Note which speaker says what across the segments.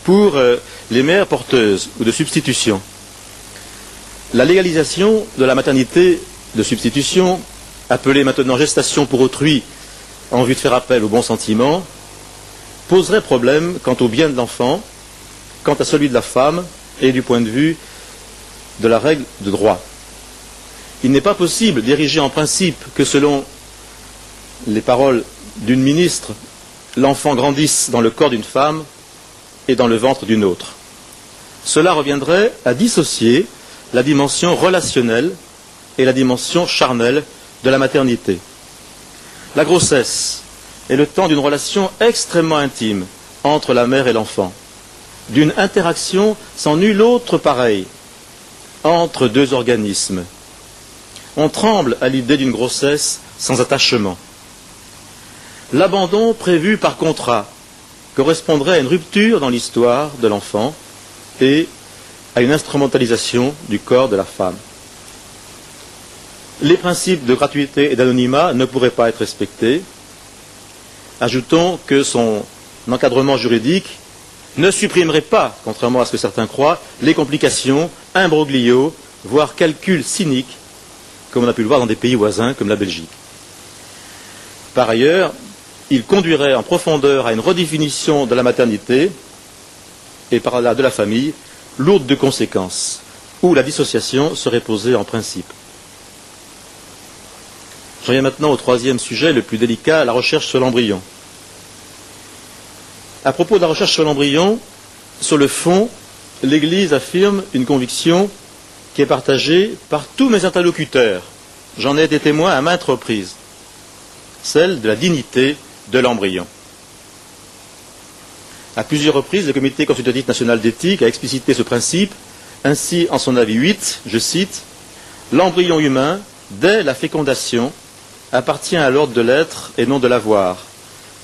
Speaker 1: pour les mères porteuses ou de substitution. La légalisation de la maternité de substitution, appelée maintenant gestation pour autrui en vue de faire appel au bon sentiment, poserait problème quant au bien de l'enfant, quant à celui de la femme et du point de vue de la règle de droit. Il n'est pas possible d'ériger en principe que selon les paroles d'une ministre, l'enfant grandisse dans le corps d'une femme et dans le ventre d'une autre. Cela reviendrait à dissocier la dimension relationnelle et la dimension charnelle de la maternité. La grossesse est le temps d'une relation extrêmement intime entre la mère et l'enfant, d'une interaction sans nul autre pareil entre deux organismes. On tremble à l'idée d'une grossesse sans attachement. L'abandon prévu par contrat correspondrait à une rupture dans l'histoire de l'enfant et à une instrumentalisation du corps de la femme. Les principes de gratuité et d'anonymat ne pourraient pas être respectés. Ajoutons que son encadrement juridique ne supprimerait pas, contrairement à ce que certains croient, les complications, imbroglios, voire calculs cyniques, comme on a pu le voir dans des pays voisins comme la Belgique. Par ailleurs, il conduirait en profondeur à une redéfinition de la maternité et par là de la famille, lourde de conséquences, où la dissociation serait posée en principe. J'en viens maintenant au troisième sujet, le plus délicat, la recherche sur l'embryon. À propos de la recherche sur l'embryon, sur le fond, l'Église affirme une conviction qui est partagée par tous mes interlocuteurs. J'en ai été témoin à maintes reprises, celle de la dignité de l'embryon. À plusieurs reprises, le Comité consultatif national d'éthique a explicité ce principe. Ainsi, en son avis 8, je cite, « L'embryon humain, dès la fécondation, appartient à l'ordre de l'être et non de l'avoir,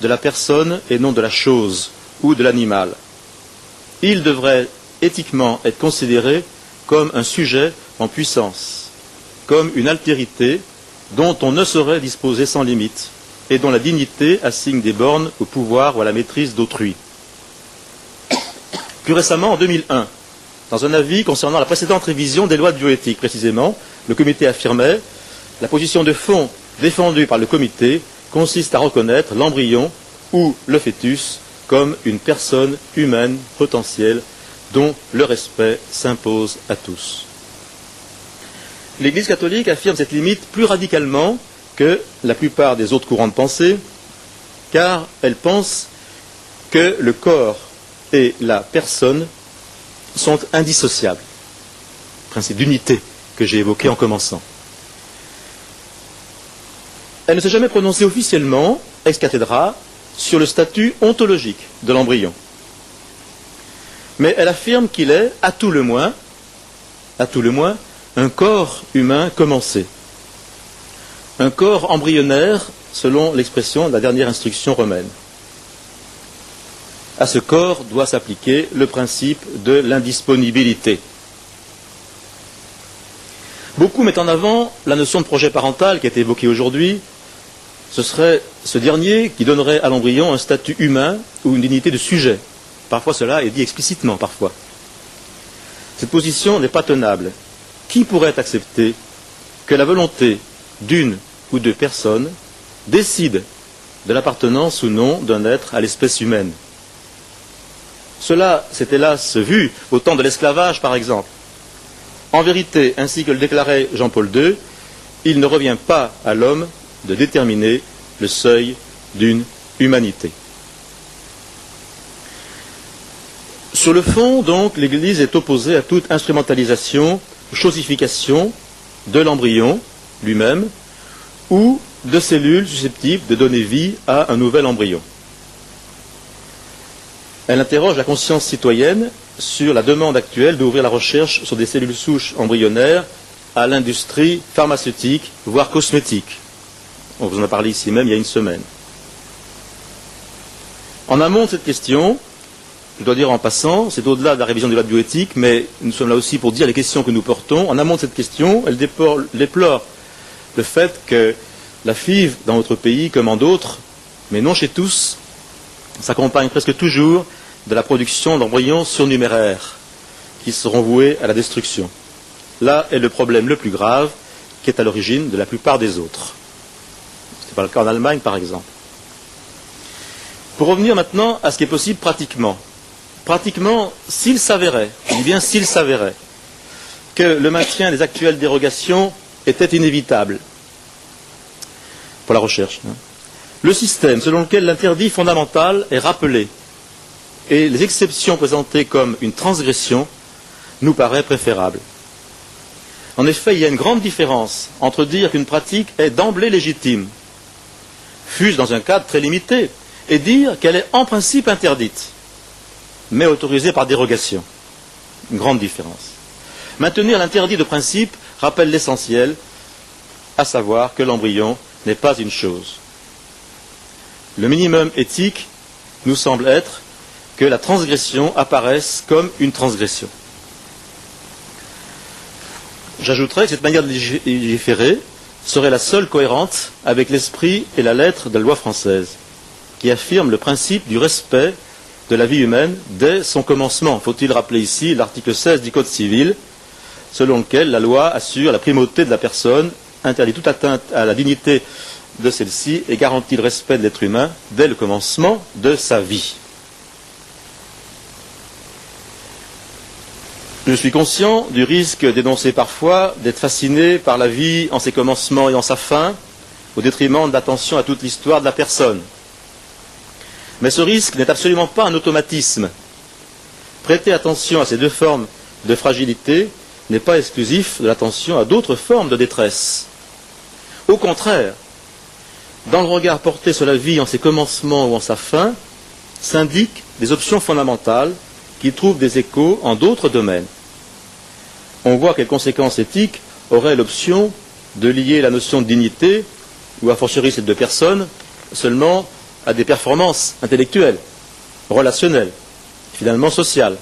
Speaker 1: de la personne et non de la chose ou de l'animal. Il devrait éthiquement être considéré comme un sujet en puissance, comme une altérité dont on ne saurait disposer sans limite et dont la dignité assigne des bornes au pouvoir ou à la maîtrise d'autrui. » Plus récemment, en 2001, dans un avis concernant la précédente révision des lois de bioéthique, précisément, le comité affirmait « La position de fond défendue par le comité consiste à reconnaître l'embryon ou le fœtus comme une personne humaine potentielle dont le respect s'impose à tous. » L'Église catholique affirme cette limite plus radicalement que la plupart des autres courants de pensée, car elle pense que le corps et la personne sont indissociables. Principe d'unité que j'ai évoqué en commençant. Elle ne s'est jamais prononcée officiellement, ex cathedra, sur le statut ontologique de l'embryon. Mais elle affirme qu'il est, à tout le moins, un corps humain commencé. Un corps embryonnaire, selon l'expression de la dernière instruction romaine. À ce corps doit s'appliquer le principe de l'indisponibilité. Beaucoup mettent en avant la notion de projet parental qui a été évoquée aujourd'hui. Ce serait ce dernier qui donnerait à l'embryon un statut humain ou une dignité de sujet. Parfois cela est dit explicitement, parfois. Cette position n'est pas tenable. Qui pourrait accepter que la volonté d'une ou deux personnes décide de l'appartenance ou non d'un être à l'espèce humaine? Cela s'est hélas vu au temps de l'esclavage, par exemple. En vérité, ainsi que le déclarait Jean-Paul II, il ne revient pas à l'homme de déterminer le seuil d'une humanité. Sur le fond, donc, l'Église est opposée à toute instrumentalisation, chosification de l'embryon lui-même ou de cellules susceptibles de donner vie à un nouvel embryon. Elle interroge la conscience citoyenne sur la demande actuelle d'ouvrir la recherche sur des cellules souches embryonnaires à l'industrie pharmaceutique, voire cosmétique. On vous en a parlé ici même il y a une semaine. En amont de cette question, je dois dire en passant, c'est au-delà de la révision de la bioéthique, mais nous sommes là aussi pour dire les questions que nous portons. En amont de cette question, elle déplore le fait que la FIV, dans notre pays comme en d'autres, mais non chez tous, s'accompagne presque toujours de la production d'embryons surnuméraires qui seront voués à la destruction. Là est le problème le plus grave qui est à l'origine de la plupart des autres. Ce n'est pas le cas en Allemagne, par exemple. Pour revenir maintenant à ce qui est possible pratiquement. Pratiquement, s'il s'avérait, je dis bien s'il s'avérait, que le maintien des actuelles dérogations était inévitable pour la recherche, le système selon lequel l'interdit fondamental est rappelé et les exceptions présentées comme une transgression nous paraît préférable. En effet, il y a une grande différence entre dire qu'une pratique est d'emblée légitime, fût-ce dans un cadre très limité, et dire qu'elle est en principe interdite, mais autorisée par dérogation. Une grande différence. Maintenir l'interdit de principe rappelle l'essentiel, à savoir que l'embryon n'est pas une chose. Le minimum éthique nous semble être que la transgression apparaisse comme une transgression. J'ajouterais que cette manière de légiférer serait la seule cohérente avec l'esprit et la lettre de la loi française, qui affirme le principe du respect de la vie humaine dès son commencement. Faut-il rappeler ici l'article 16 du Code civil, selon lequel la loi assure la primauté de la personne, interdit toute atteinte à la dignité de celle-ci et garantit le respect de l'être humain dès le commencement de sa vie. Je suis conscient du risque dénoncé parfois d'être fasciné par la vie en ses commencements et en sa fin, au détriment de l'attention à toute l'histoire de la personne. Mais ce risque n'est absolument pas un automatisme. Prêter attention à ces deux formes de fragilité n'est pas exclusif de l'attention à d'autres formes de détresse. Au contraire, dans le regard porté sur la vie en ses commencements ou en sa fin, s'indiquent des options fondamentales qui trouvent des échos en d'autres domaines. On voit quelles conséquences éthiques aurait l'option de lier la notion de dignité, ou a fortiori celle de personne, seulement à des performances intellectuelles, relationnelles, finalement sociales.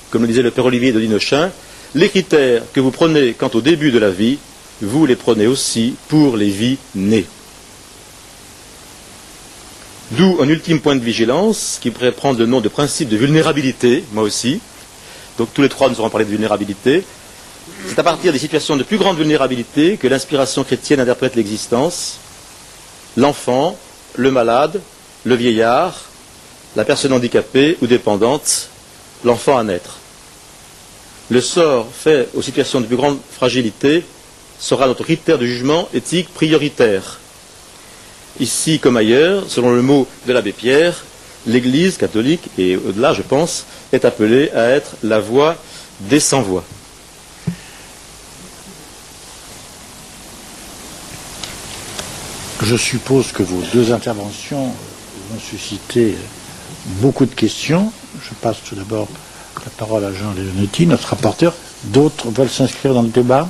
Speaker 1: Comme le disait le père Olivier de Dinochin, les critères que vous prenez quant au début de la vie, vous les prenez aussi pour les vies nées. D'où un ultime point de vigilance qui pourrait prendre le nom de principe de vulnérabilité, moi aussi. Donc tous les trois nous aurons parlé de vulnérabilité. C'est à partir des situations de plus grande vulnérabilité que l'inspiration chrétienne interprète l'existence, l'enfant, le malade, le vieillard, la personne handicapée ou dépendante, l'enfant à naître. Le sort fait aux situations de plus grande fragilité sera notre critère de jugement éthique prioritaire. Ici comme ailleurs, selon le mot de l'abbé Pierre, l'Église catholique, et au-delà je pense, est appelée à être la voix des sans-voix.
Speaker 2: Je suppose que vos deux interventions vont susciter beaucoup de questions. Je passe tout d'abord la parole à Jean Leonetti, notre rapporteur. D'autres veulent s'inscrire dans le débat ?